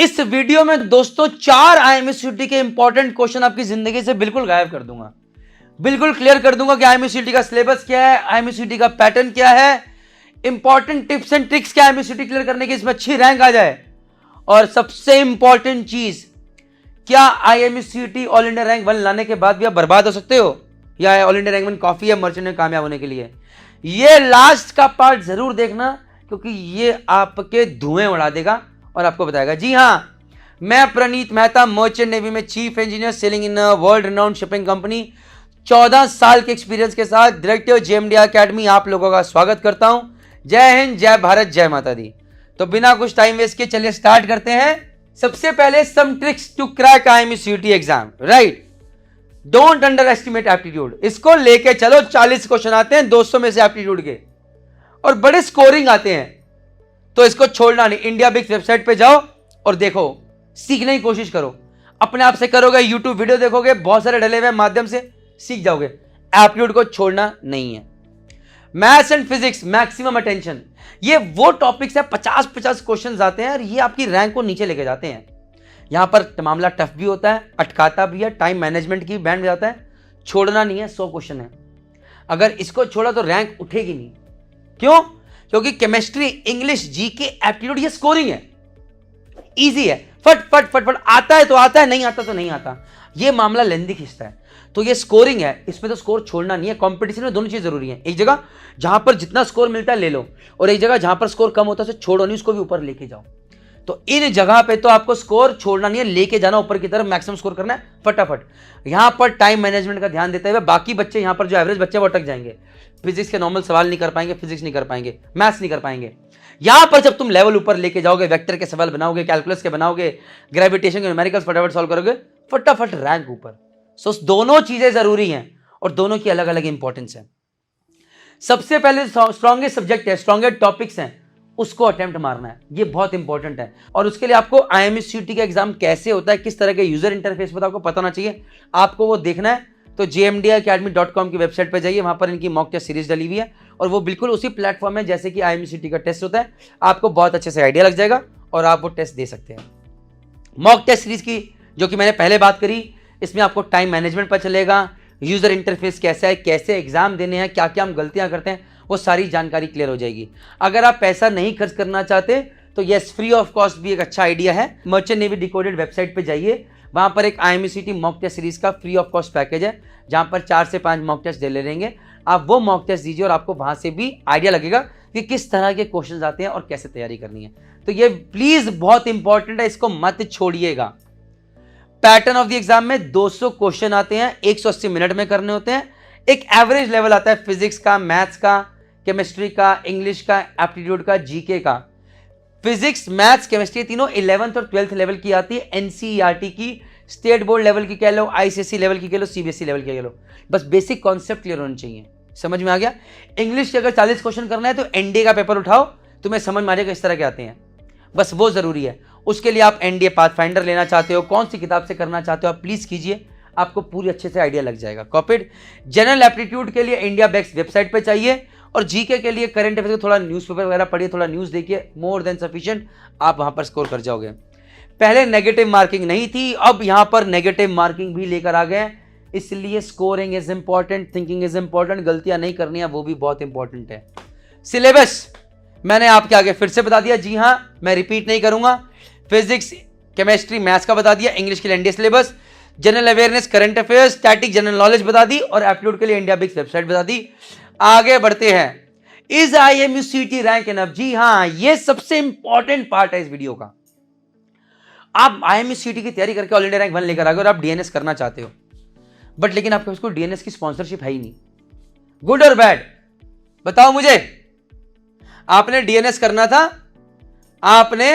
इस वीडियो में दोस्तों 4 आईएमएससीटी के इंपॉर्टेंट क्वेश्चन आपकी जिंदगी से बिल्कुल गायब कर दूंगा, बिल्कुल क्लियर कर दूंगा कि आईएमएससीटी का सिलेबस क्या है, आईएमएससीटी का पैटर्न क्या है, इंपॉर्टेंट टिप्स एंड ट्रिक्स क्या है आईएमएससीटी क्लियर करने की, इसमें अच्छी रैंक आ जाए। और सबसे इंपॉर्टेंट चीज, क्या आईएमएससीटी ऑल इंडिया रैंक 1 लाने के बाद भी आप बर्बाद हो सकते हो, या ऑल इंडिया रैंक 1 काफी है मर्चेंट में कामयाब होने के लिए? ये लास्ट का पार्ट जरूर देखना, क्योंकि ये आपके धुएं उड़ा देगा और आपको बताएगा। जी हाँ, मैं प्रणीत मेहता, मर्चेंट नेवी में chief engineer, selling in world renowned shipping company, 14 साल के एक्सपीरियंस के साथ डायरेक्टर जेएमडी एकेडमी, आप लोगों का स्वागत करता हूं। जय हिंद, जय भारत, जय माता दी। तो बिना कुछ टाइम वेस्ट किए चलिए स्टार्ट करते हैं। सबसे पहले some tricks to crack IMSCT exam, right? Don't underestimate aptitude. इसको लेके चलो, 40 क्वेश्चन आते हैं 200 में से एप्टीट्यूड के, और बड़े स्कोरिंग आते हैं, तो इसको छोड़ना नहीं। इंडिया बिक्स वेबसाइट पे जाओ और देखो, सीखने की कोशिश करो। अपने आप से करोगे, यूट्यूब वीडियो देखोगे, बहुत सारे डले हुए माध्यम से सीख जाओगे। एप्टीट्यूड को छोड़ना नहीं है। Maths and physics maximum attention, ये वो टॉपिक्स है 50-50 क्वेश्चन आते हैं और ये आपकी रैंक को नीचे लेके जाते हैं। यहां पर मामला टफ भी होता है, अटकाता भी है, टाइम मैनेजमेंट की बैंड जाता है। छोड़ना नहीं है। 100 क्वेश्चन है, अगर इसको छोड़ा तो रैंक उठेगी नहीं। क्यों? क्योंकि केमिस्ट्री, इंग्लिश, जीके, एप्टीट्यूड ये स्कोरिंग है, इजी है, फट फट फट फट आता है तो आता है, नहीं आता तो नहीं आता। ये मामला लेंदी खींचता है, तो ये स्कोरिंग है, इसमें तो स्कोर छोड़ना नहीं है। कंपटीशन में दोनों चीज जरूरी है। एक जगह जहां पर जितना स्कोर मिलता है ले लो, और एक जगह जहां पर स्कोर कम होता है उसे छोड़ो नहीं, उसको भी ऊपर लेके जाओ। तो इन जगह पे तो आपको स्कोर छोड़ना नहीं है, लेके जाना ऊपर की तरफ, मैक्सिमम स्कोर करना है फटाफट। यहां पर टाइम मैनेजमेंट का ध्यान देते हुए बाकी बच्चे, यहां पर जो एवरेज बच्चे वो अटक जाएंगे, फिजिक्स के नॉर्मल सवाल नहीं कर पाएंगे, फिजिक्स नहीं कर पाएंगे, मैथ्स नहीं कर पाएंगे। यहां पर जब तुम लेवल ऊपर लेके जाओगे, वेक्टर के सवाल बनाओगे, कैलकुलस के बनाओगे, ग्रेविटेशन के न्यूमेरिकल्स फटाफट सॉल्व करोगे, फटाफट रैंक ऊपर। सो दोनों चीजें जरूरी हैं और दोनों की अलग अलग इंपॉर्टेंस है। सबसे पहले स्ट्रॉन्गेस्ट सब्जेक्ट है, स्ट्रॉन्गेस्ट टॉपिक्स हैं, उसको अटेम्प्ट मारना है, ये बहुत इंपॉर्टेंट है। और उसके लिए आपको आईएमएससीटी का एग्जाम कैसे होता है, किस तरह के यूजर इंटरफेस पर आपको पता होना चाहिए, आपको वो देखना है। तो jmdacademy.com की वेबसाइट पर जाइए, वहां पर इनकी मॉक टेस्ट सीरीज डली हुई है और वो बिल्कुल उसी प्लेटफॉर्म है जैसे कि आईएमएससीटी का टेस्ट होता है। आपको बहुत अच्छे से आइडिया लग जाएगा और आप वो टेस्ट दे सकते हैं। मॉक टेस्ट सीरीज की जो कि मैंने पहले बात करी, इसमें आपको टाइम मैनेजमेंट पर चलेगा, यूजर इंटरफेस कैसा है, कैसे एग्जाम देने हैं, क्या क्या हम गलतियां करते हैं, वो सारी जानकारी क्लियर हो जाएगी। अगर आप पैसा नहीं खर्च करना चाहते तो यस, फ्री ऑफ कॉस्ट भी एक अच्छा आइडिया है। मर्चेंट नेवी डिकोडेड वेबसाइट पे जाइए, वहां पर एक आईएमएससीटी मॉक टेस्ट सीरीज का फ्री ऑफ कॉस्ट पैकेज है, जहां पर 4 से 5 मॉक टेस्ट दे ले रहेंगे। आप वो मॉक टेस्ट दीजिए और आपको वहां से भी आइडिया लगेगा कि किस तरह के क्वेश्चन आते हैं और कैसे तैयारी करनी है। तो ये प्लीज बहुत इंपॉर्टेंट है, इसको मत छोड़िएगा। पैटर्न ऑफ द एग्जाम में 200 क्वेश्चन आते हैं, 180 मिनट में करने होते हैं। एक एवरेज लेवल आता है फिजिक्स का, मैथ्स का, केमिस्ट्री का, इंग्लिश का, एप्टीट्यूड का, जीके का। फिजिक्स, मैथ्स, केमिस्ट्री तीनों 11th और 12th लेवल की आती है। एनसीईआरटी की, स्टेट बोर्ड लेवल की कह लो, आईसीएसई लेवल की कह लो, सीबीएसई लेवल की कह लो, बस बेसिक कॉन्सेप्ट क्लियर होने चाहिए। समझ में आ गया? इंग्लिश के अगर 40 क्वेश्चन करना है तो एनडीए का पेपर उठाओ, तुम्हें समझ में आ जाएगा इस तरह के आते हैं, बस वो जरूरी है। उसके लिए आप एनडीए पाथफाइंडर लेना चाहते हो, कौन सी किताब से करना चाहते हो, आप प्लीज कीजिए, आपको पूरी अच्छे से आइडिया लग जाएगा। कॉपीड। जनरल एप्टीट्यूड के लिए इंडिया बेक्स वेबसाइट पे चाहिए, और जीके के लिए करंट अफेयर को थोड़ा न्यूज़पेपर वगैरह पढ़िए, थोड़ा न्यूज़ देखिए, मोर देन सफिशिएंट, आप वहां पर स्कोर कर जाओगे। पहले नेगेटिव मार्किंग नहीं थी, अब यहां पर नेगेटिव मार्किंग भी लेकर आ गए, इसलिए scoring is important, thinking is important, गलतियां नहीं करनी है वो भी बहुत इंपॉर्टेंट है। सिलेबस मैंने आपके आगे फिर से बता दिया, जी हां, मैं रिपीट नहीं करूंगा। फिजिक्स, केमिस्ट्री, मैथ्स का बता दिया, इंग्लिश के लिए NDA syllabus, general awareness, current affairs, static general knowledge बता दी, और एप्टीट्यूड के लिए इंडिया बिक्स वेबसाइट बता दी। आगे बढ़ते हैं। Is IMSCT rank enough? जी हां, ये सबसे इंपॉर्टेंट पार्ट है इस वीडियो का। आप आईएमएससीटी की तैयारी करके ऑल इंडिया रैंक 1 लेकर आ गए और आप डीएनएस करना चाहते हो, बट लेकिन आपके पास डीएनएस की स्पॉन्सरशिप है ही नहीं। गुड और बैड बताओ मुझे। आपने डीएनएस करना था, आपने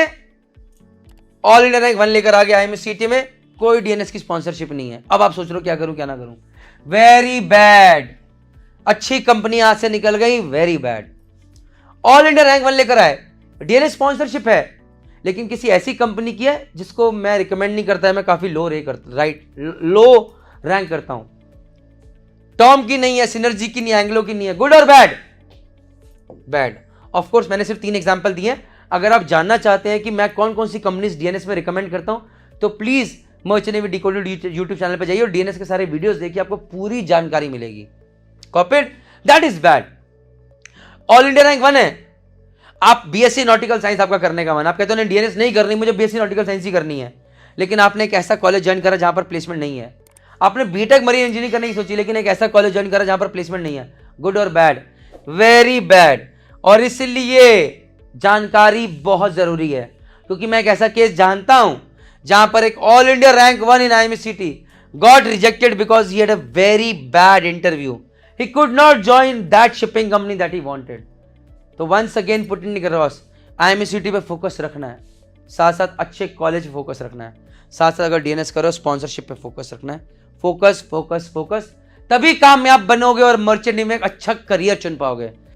ऑल इंडिया रैंक 1 लेकर आ गया आईएमएससीटी में, कोई डीएनएस की स्पॉन्सरशिप नहीं है। अब आप सोच रहे हो क्या करूं क्या ना करूं। Very bad. अच्छी कंपनी आज से निकल गई, very bad. All India rank 1 लेकर आए, डीएनएस स्पॉन्सरशिप है, लेकिन किसी ऐसी कंपनी की है जिसको मैं रिकमेंड नहीं करता है, मैं काफी लो रैंक करता हूं। टॉम की नहीं है, सिनर्जी की नहीं है, एंग्लो की नहीं है। गुड और बैड? बैड। ऑफ कोर्स मैंने सिर्फ 3 एग्जांपल दिए, अगर आप जानना चाहते हैं कि मैं कौन कौन सी कंपनीज डीएनएस में रिकमेंड करता हूं तो please merchant navy decoded YouTube channel पर जाइए और डीएनएस के सारे वीडियोस देखिए, आपको पूरी जानकारी मिलेगी। Copied? That is bad. All India rank 1 है, आप बीएससी नॉटिकल साइंस आपका करने का मन, आप कहते हो नहीं डीएनएस नहीं करनी, मुझे बीएससी नॉटिकल साइंस ही करनी है, लेकिन आपने एक ऐसा कॉलेज ज्वाइन करा जहां पर प्लेसमेंट नहीं है। आपने बीटेक मरीन इंजीनियरिंग करने की सोची लेकिन एक ऐसा कॉलेज ज्वाइन करा जहां पर प्लेसमेंट नहीं है। गुड और बैड? Very bad. और इसलिए जानकारी बहुत जरूरी है, क्योंकि मैं एक ऐसा केस जानता हूं जहां पर एक all India rank 1 in IMSCT got rejected because he had a very bad interview. He could not join that shipping company that he wanted. तो once again put in cross, IMSCT पे focus रखना है, साथ साथ अच्छे college पे focus रखना है, साथ साथ अगर डीएनएस करो स्पॉन्सरशिप पे फोकस रखना है। फोकस फोकस फोकस, तभी कामयाब बनोगे और मर्चेंट नेवी में एक अच्छा करियर चुन पाओगे।